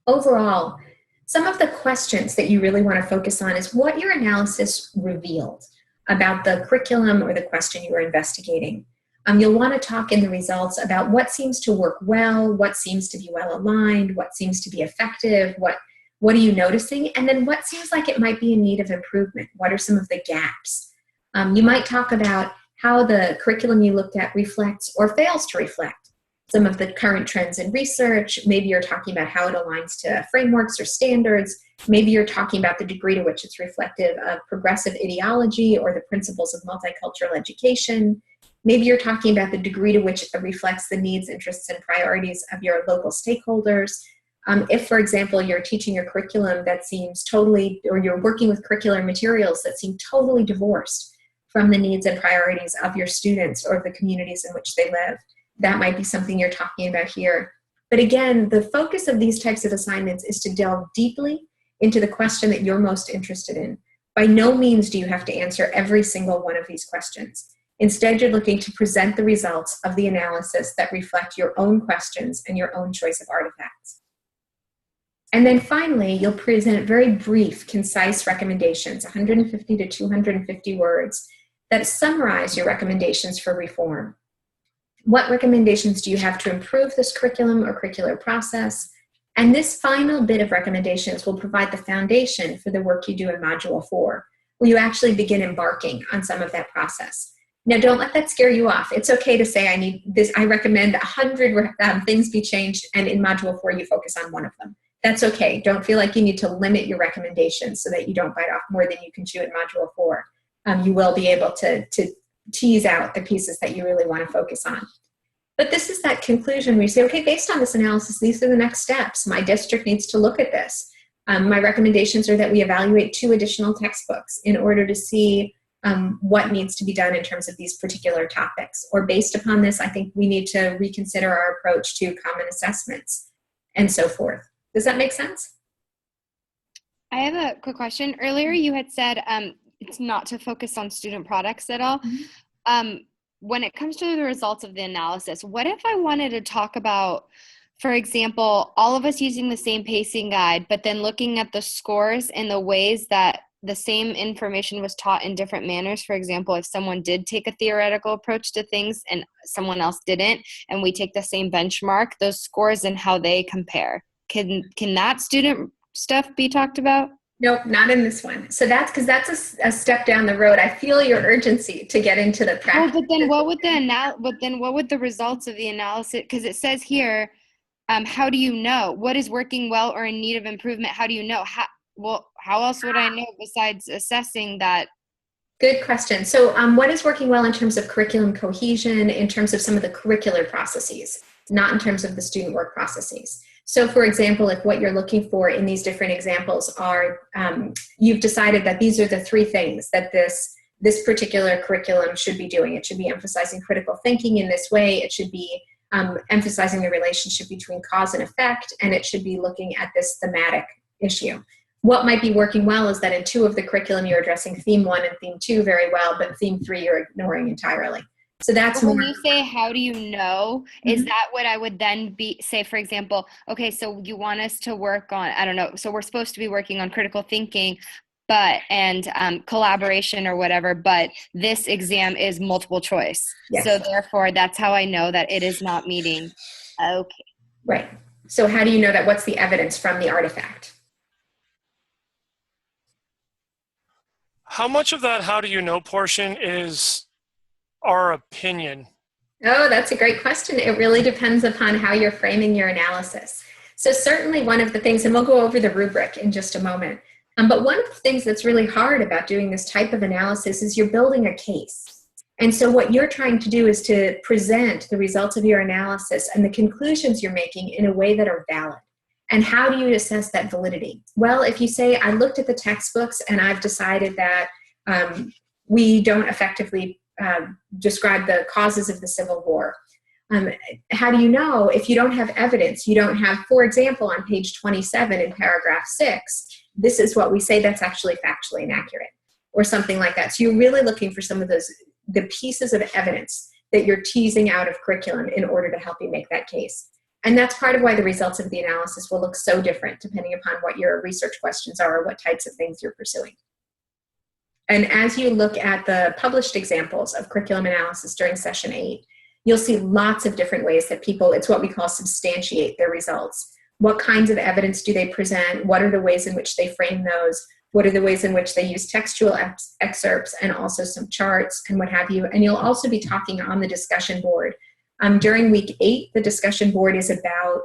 Overall, some of the questions that you really want to focus on is what your analysis revealed about the curriculum or the question you were investigating. You'll want to talk in the results about what seems to work well, what seems to be well aligned, what seems to be effective, what are you noticing, and then what seems like it might be in need of improvement. What are some of the gaps? You might talk about how the curriculum you looked at reflects or fails to reflect some of the current trends in research. Maybe you're talking about how it aligns to frameworks or standards. Maybe you're talking about the degree to which it's reflective of progressive ideology or the principles of multicultural education. Maybe you're talking about the degree to which it reflects the needs, interests, and priorities of your local stakeholders. If, for example, you're teaching a curriculum that seems totally, or you're working with curricular materials that seem totally divorced from the needs and priorities of your students or the communities in which they live, that might be something you're talking about here. But again, the focus of these types of assignments is to delve deeply into the question that you're most interested in. By no means do you have to answer every single one of these questions. Instead, you're looking to present the results of the analysis that reflect your own questions and your own choice of artifacts. And then finally, you'll present very brief, concise recommendations, 150 to 250 words, that summarize your recommendations for reform. What recommendations do you have to improve this curriculum or curricular process? And this final bit of recommendations will provide the foundation for the work you do in Module 4, where you actually begin embarking on some of that process. Now, don't let that scare you off. It's okay to say, I need this. I recommend 100 things be changed, and in Module 4, you focus on one of them. That's okay. Don't feel like you need to limit your recommendations so that you don't bite off more than you can chew in Module 4. You will be able to tease out the pieces that you really want to focus on. But this is that conclusion where you say, okay, based on this analysis, these are the next steps. My district needs to look at this. My recommendations are that we evaluate 2 additional textbooks in order to see what needs to be done in terms of these particular topics. Or based upon this, I think we need to reconsider our approach to common assessments and so forth. Does that make sense? I have a quick question. Earlier you had said it's not to focus on student products at all. Mm-hmm. When it comes to the results of the analysis, what if I wanted to talk about, for example, all of us using the same pacing guide, but then looking at the scores and the ways that the same information was taught in different manners? For example, if someone did take a theoretical approach to things and someone else didn't, and we take the same benchmark, those scores and how they compare. Can that student stuff be talked about? Nope, not in this one. So that's because that's a step down the road. I feel your urgency to get into the practice. Well, but then what would the results of the analysis? Because it says here, how do you know what is working well or in need of improvement? How do you know? How else would I know besides assessing that Good question. So what is working well in terms of curriculum cohesion, in terms of some of the curricular processes, not in terms of the student work processes? So for example, if what you're looking for in these different examples are, you've decided that these are the three things that this particular curriculum should be doing. It should be emphasizing critical thinking in this way. It should be emphasizing the relationship between cause and effect, and it should be looking at this thematic issue. What might be working well is that in 2 of the curriculum, you're addressing theme 1 and theme 2 very well, but theme 3 you're ignoring entirely. So that's when more. you say, how do you know, is that what I would then say, for example, okay, so you want us to work on, I don't know, so we're supposed to be working on critical thinking, and collaboration or whatever, but this exam is multiple choice. Yes. So therefore, that's how I know that it is not meeting. Okay. Right. So how do you know that? What's the evidence from the artifact? How much of that how do you know portion is our opinion? Oh, that's a great question. It really depends upon how you're framing your analysis. So certainly one of the things, and we'll go over the rubric in just a moment, but one of the things that's really hard about doing this type of analysis is you're building a case. And so what you're trying to do is to present the results of your analysis and the conclusions you're making in a way that are valid. And how do you assess that validity? Well, if you say, I looked at the textbooks and I've decided that we don't effectively describe the causes of the Civil War. How do you know if you don't have evidence? You don't have, for example, on page 27 in paragraph 6, this is what we say that's actually factually inaccurate, or something like that. So you're really looking for some of the pieces of evidence that you're teasing out of curriculum in order to help you make that case. And that's part of why the results of the analysis will look so different depending upon what your research questions are or what types of things you're pursuing. And as you look at the published examples of curriculum analysis during session 8, you'll see lots of different ways that people, it's what we call substantiate their results. What kinds of evidence do they present? What are the ways in which they frame those? What are the ways in which they use textual excerpts and also some charts and what have you? And you'll also be talking on the discussion board. During week 8, the discussion board is about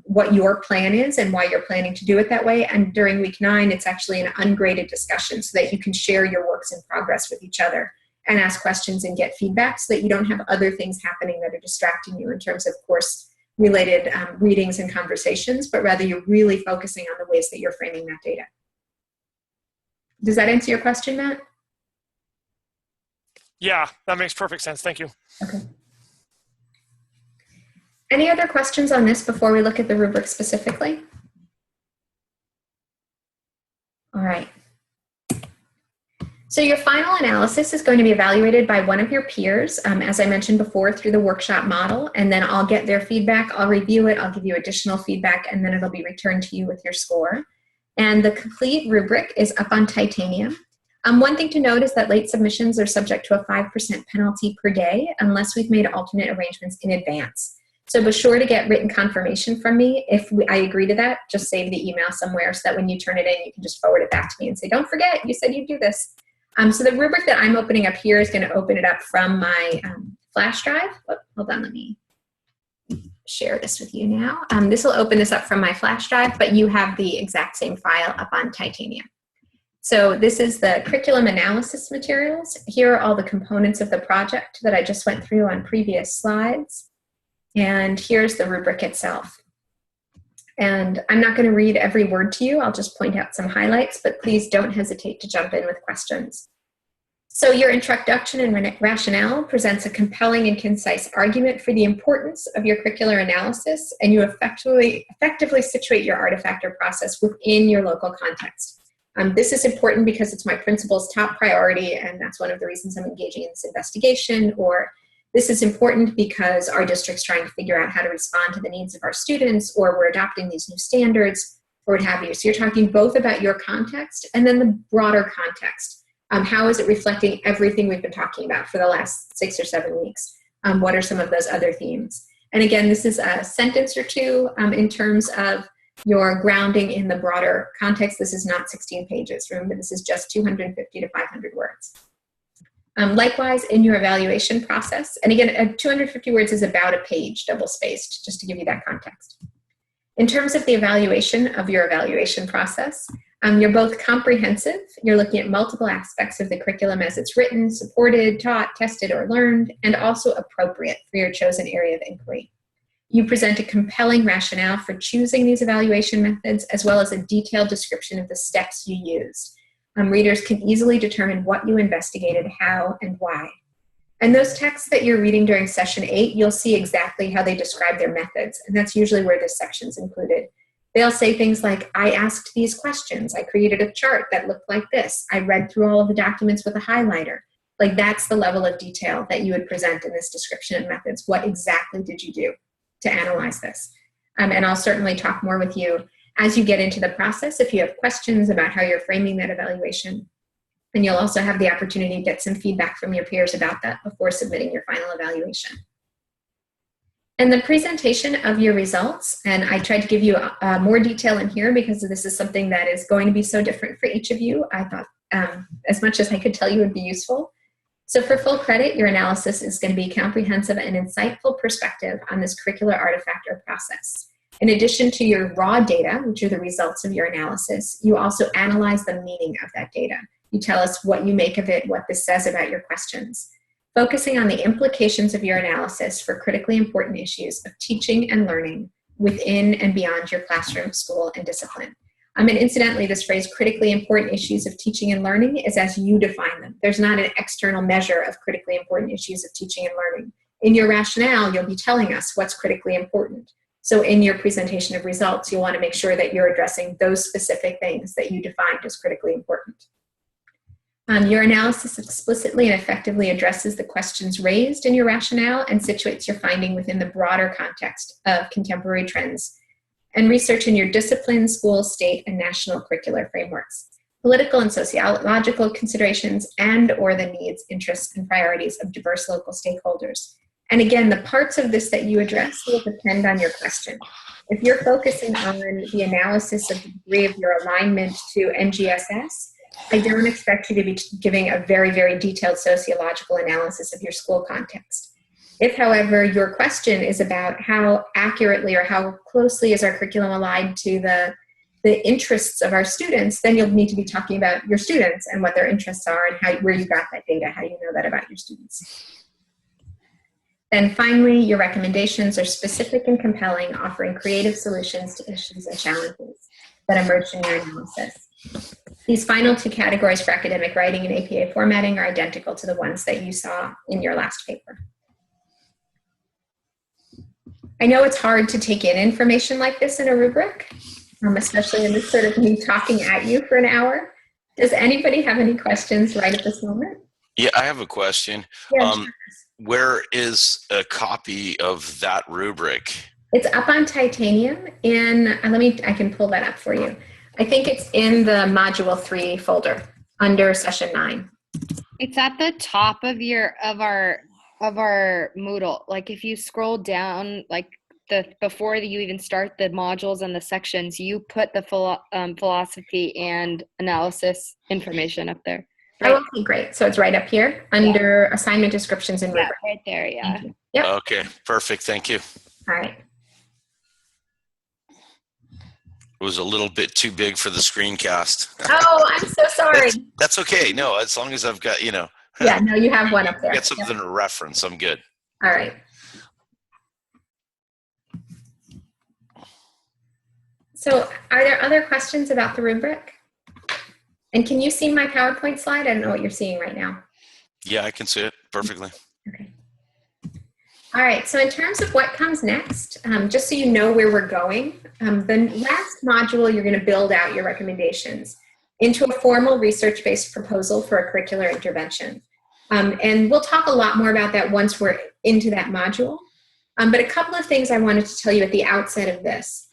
what your plan is and why you're planning to do it that way. And during week 9, it's actually an ungraded discussion so that you can share your works in progress with each other and ask questions and get feedback so that you don't have other things happening that are distracting you in terms of course-related readings and conversations, but rather you're really focusing on the ways that you're framing that data. Does that answer your question, Matt? Yeah, that makes perfect sense. Thank you. Okay. Any other questions on this before we look at the rubric specifically? All right. So your final analysis is going to be evaluated by one of your peers, as I mentioned before, through the workshop model, and then I'll get their feedback, I'll review it, I'll give you additional feedback, and then it'll be returned to you with your score. And the complete rubric is up on Titanium. One thing to note is that late submissions are subject to a 5% penalty per day unless we've made alternate arrangements in advance. So be sure to get written confirmation from me. If I agree to that, just save the email somewhere so that when you turn it in, you can just forward it back to me and say, don't forget, you said you'd do this. So the rubric that I'm opening up here is going to open it up from my flash drive. Oh, hold on, let me share this with you now. This will open this up from my flash drive, but you have the exact same file up on Titanium. So this is the curriculum analysis materials. Here are all the components of the project that I just went through on previous slides. And here's the rubric itself. And I'm not going to read every word to you. I'll just point out some highlights, but please don't hesitate to jump in with questions. So your introduction and rationale presents a compelling and concise argument for the importance of your curricular analysis, and you effectively situate your artifact or process within your local context. This is important because it's my principal's top priority, and that's one of the reasons I'm engaging in this investigation, or this is important because our district's trying to figure out how to respond to the needs of our students, or we're adopting these new standards, or what have you. So you're talking both about your context and then the broader context. How is it reflecting everything we've been talking about for the last 6 or 7 weeks? What are some of those other themes? And again, this is a sentence or two in terms of your grounding in the broader context. This is not 16 pages. Remember, this is just 250 to 500 words. Likewise, in your evaluation process, and again, 250 words is about a page, double-spaced, just to give you that context. In terms of the evaluation of your evaluation process, You're both comprehensive. You're looking at multiple aspects of the curriculum as it's written, supported, taught, tested, or learned, and also appropriate for your chosen area of inquiry. You present a compelling rationale for choosing these evaluation methods, as well as a detailed description of the steps you used. Readers can easily determine what you investigated, how, and why. And those texts that you're reading during session 8, you'll see exactly how they describe their methods, and that's usually where this section's included. They'll say things like, I asked these questions, I created a chart that looked like this, I read through all of the documents with a highlighter. Like, that's the level of detail that you would present in this description of methods. What exactly did you do to analyze this? And I'll certainly talk more with you as you get into the process if you have questions about how you're framing that evaluation. And you'll also have the opportunity to get some feedback from your peers about that before submitting your final evaluation. And the presentation of your results, and I tried to give you more detail in here because this is something that is going to be so different for each of you. I thought as much as I could tell you would be useful. So for full credit, your analysis is going to be comprehensive and insightful perspective on this curricular artifact or process. In addition to your raw data, which are the results of your analysis, you also analyze the meaning of that data. You tell us what you make of it, what this says about your questions. Focusing on the implications of your analysis for critically important issues of teaching and learning within and beyond your classroom, school, and discipline. And incidentally, this phrase, critically important issues of teaching and learning, is as you define them. There's not an external measure of critically important issues of teaching and learning. In your rationale, you'll be telling us what's critically important. So in your presentation of results, you'll want to make sure that you're addressing those specific things that you defined as critically important. Your analysis explicitly and effectively addresses the questions raised in your rationale and situates your finding within the broader context of contemporary trends and research in your discipline, school, state, and national curricular frameworks, political and sociological considerations, and or the needs, interests, and priorities of diverse local stakeholders. And again, the parts of this that you address will depend on your question. If you're focusing on the analysis of the degree of your alignment to NGSS, I don't expect you to be giving a very, very detailed sociological analysis of your school context. If, however, your question is about how accurately or how closely is our curriculum aligned to the interests of our students, then you'll need to be talking about your students and what their interests are and where you got that data, how you know that about your students. Then finally, your recommendations are specific and compelling, offering creative solutions to issues and challenges that emerge in your analysis. These final two categories for academic writing and APA formatting are identical to the ones that you saw in your last paper. I know it's hard to take in information like this in a rubric, especially in this sort of me talking at you for an hour. Does anybody have any questions right at this moment? Yeah, I have a question. Yeah, sure. Where is a copy of that rubric? It's up on Titanium in, I can pull that up for you. I think it's in the Module 3 folder under Session 9. It's at the top of our Moodle. Like if you scroll down, like before you even start the modules and the sections, you put the philosophy and analysis information up there. Right. Oh, okay, great. So it's right up here under assignment descriptions and rubric. Right there, yeah. Yep. Okay, perfect. Thank you. All right. It was a little bit too big for the screencast. Oh, I'm so sorry. That's okay. No, as long as I've got, Yeah, no, you have one up there. Get something to reference. I'm good. All right. So are there other questions about the rubric? And can you see my PowerPoint slide? I don't know what you're seeing right now. Yeah, I can see it perfectly. Okay. All right, so in terms of what comes next, just so you know where we're going, the last module, you're going to build out your recommendations into a formal research-based proposal for a curricular intervention. And we'll talk a lot more about that once we're into that module. But a couple of things I wanted to tell you at the outset of this.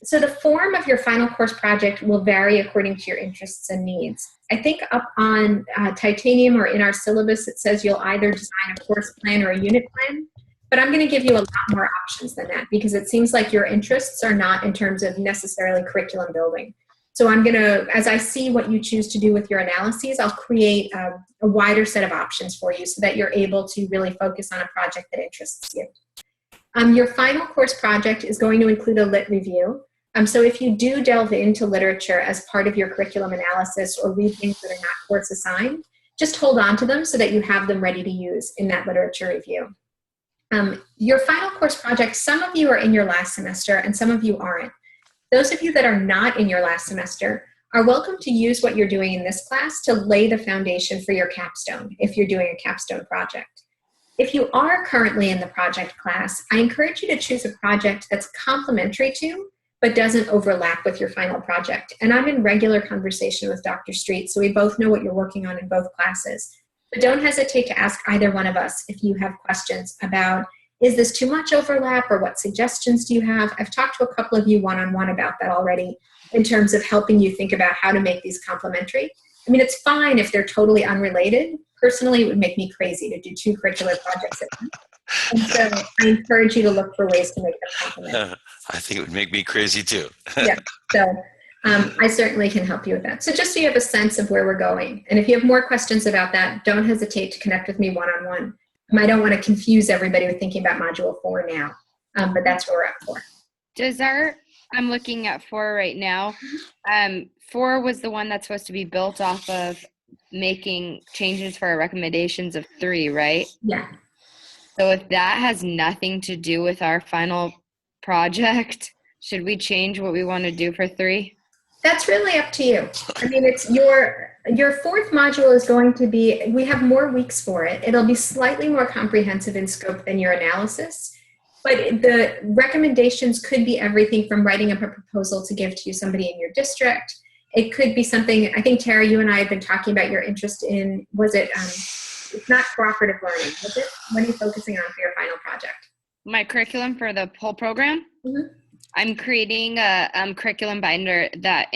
So the form of your final course project will vary according to your interests and needs. I think up on Titanium or in our syllabus, it says you'll either design a course plan or a unit plan. But I'm going to give you a lot more options than that because it seems like your interests are not in terms of necessarily curriculum building. So I'm going to, as I see what you choose to do with your analyses, I'll create a wider set of options for you so that you're able to really focus on a project that interests you. Your final course project is going to include a lit review. So if you do delve into literature as part of your curriculum analysis or read things that are not course assigned, just hold on to them so that you have them ready to use in that literature review. Your final course project, some of you are in your last semester and some of you aren't. Those of you that are not in your last semester are welcome to use what you're doing in this class to lay the foundation for your capstone if you're doing a capstone project. If you are currently in the project class, I encourage you to choose a project that's complementary to, but doesn't overlap with your final project. And I'm in regular conversation with Dr. Street, so we both know what you're working on in both classes. But don't hesitate to ask either one of us if you have questions about, is this too much overlap, or what suggestions do you have? I've talked to a couple of you one-on-one about that already in terms of helping you think about how to make these complementary. I mean, it's fine if they're totally unrelated. Personally, it would make me crazy to do 2 curricular projects at once. And so I encourage you to look for ways to make them complementary. I think it would make me crazy too. Yeah, so I certainly can help you with that. So just so you have a sense of where we're going. And if you have more questions about that, don't hesitate to connect with me one-on-one. I don't want to confuse everybody with thinking about Module 4 now, but that's what we're up for. I'm looking at 4 right now. 4 was the one that's supposed to be built off of making changes for our recommendations of 3, right? Yeah. So if that has nothing to do with our final project, should we change what we want to do for 3? That's really up to you. I mean, it's your 4th module is going to be, we have more weeks for it. It'll be slightly more comprehensive in scope than your analysis, but the recommendations could be everything from writing up a proposal to give to somebody in your district. It could be something, I think, Tara, you and I have been talking about your interest in, was it, it's not cooperative learning, was it? What are you focusing on for your final project? My curriculum for the whole program? Mm-hmm. I'm creating a curriculum binder that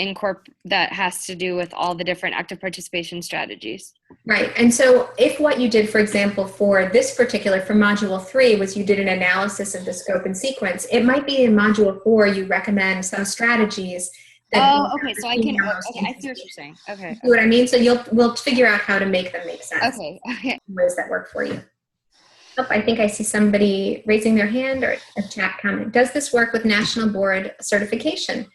has to do with all the different active participation strategies. Right. And so if what you did, for example, for this particular, for Module 3, was you did an analysis of the scope and sequence, it might be in Module 4 you recommend some strategies. Okay, so I can, I see what you're saying. Okay. See what I mean? So we'll figure out how to make them make sense. Okay. Ways that work for you. Oh, I think I see somebody raising their hand or a chat comment. Does this work with National Board certification?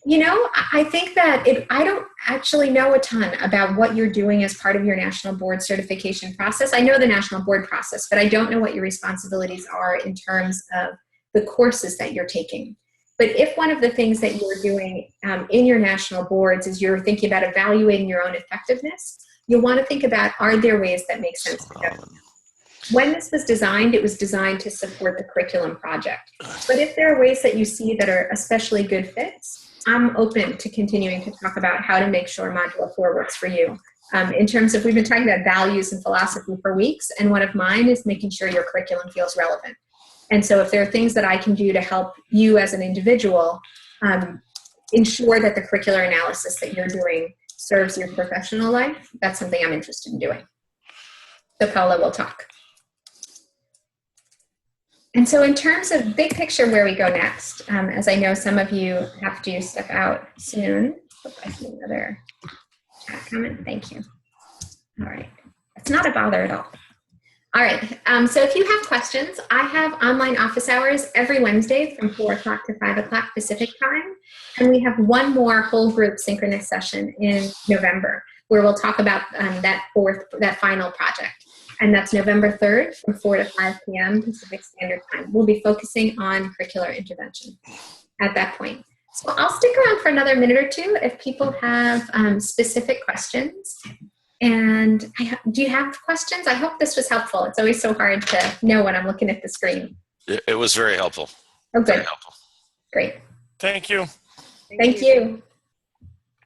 You know, I think that I don't actually know a ton about what you're doing as part of your National Board certification process. I know the National Board process, but I don't know what your responsibilities are in terms of the courses that you're taking. But if one of the things that you're doing in your national boards is you're thinking about evaluating your own effectiveness, you'll want to think about, are there ways that make sense to go? When this was designed, it was designed to support the curriculum project. But if there are ways that you see that are especially good fits, I'm open to continuing to talk about how to make sure Module 4 works for you. In terms of, we've been talking about values and philosophy for weeks, and one of mine is making sure your curriculum feels relevant. And so if there are things that I can do to help you as an individual ensure that the curricular analysis that you're doing serves your professional life, that's something I'm interested in doing. So Paula will talk. And so in terms of big picture where we go next, as I know some of you have to step out soon. Oh, I see another chat comment. Thank you. All right. It's not a bother at all. All right. So if you have questions, I have online office hours every Wednesday from 4 o'clock to 5 o'clock Pacific time. And we have one more whole group synchronous session in November where we'll talk about that final project. And that's November 3rd from 4 to 5 p.m. Pacific Standard Time. We'll be focusing on curricular intervention at that point. So I'll stick around for another minute or two if people have specific questions. And do you have questions? I hope this was helpful. It's always so hard to know when I'm looking at the screen. It was very helpful. Oh, good. Very helpful. Great. Thank you. Thank you.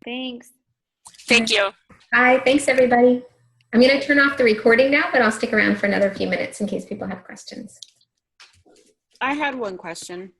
Thanks. Thank you. Bye. Thanks, everybody. I'm going to turn off the recording now, but I'll stick around for another few minutes in case people have questions. I had one question.